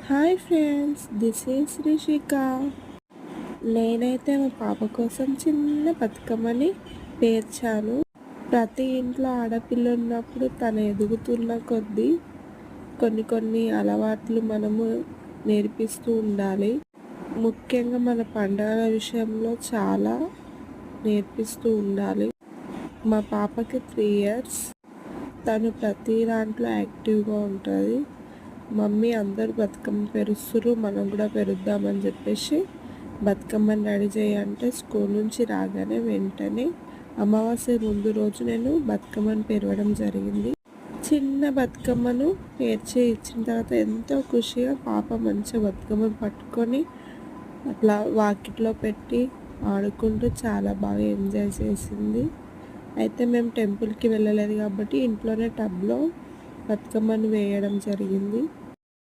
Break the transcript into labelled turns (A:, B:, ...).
A: Hi friends, this is Rishika. నేనైతే మా పాప కోసం చిన్న బతుకమ్మని పేర్చాను. ప్రతి ఇంట్లో ఆడపిల్ల ఉన్నప్పుడు తను ఎదుగుతున్న కొద్దీ కొన్ని కొన్ని అలవాట్లు మనము నేర్పిస్తూ ఉండాలి. ముఖ్యంగా మన పండుగల విషయంలో చాలా నేర్పిస్తూ ఉండాలి. మా పాపకి 3 ఇయర్స్. తను ప్రతి దాంట్లో యాక్టివ్గా ఉంటుంది. మమ్మీ అందరూ బతుకమ్మ పెరుస్తురు, మనం కూడా పెరుద్దామని చెప్పేసి బతుకమ్మని రెడీ చేయంటే స్కూల్ నుంచి రాగానే వెంటనే అమావాస్య ముందు రోజు నేను బతుకమ్మని పెరవడం జరిగింది. చిన్న బతుకమ్మను పేర్చి ఇచ్చిన తర్వాత ఎంతో ఖుషిగా పాప మంచిగా బతుకమ్మను పట్టుకొని అట్లా వాకిట్లో పెట్టి ఆడుకుంటూ చాలా బాగా ఎంజాయ్ చేసింది. అయితే మేము టెంపుల్కి వెళ్ళలేదు కాబట్టి ఇంట్లోనే టబ్లో బతుకమ్మను వేయడం జరిగింది.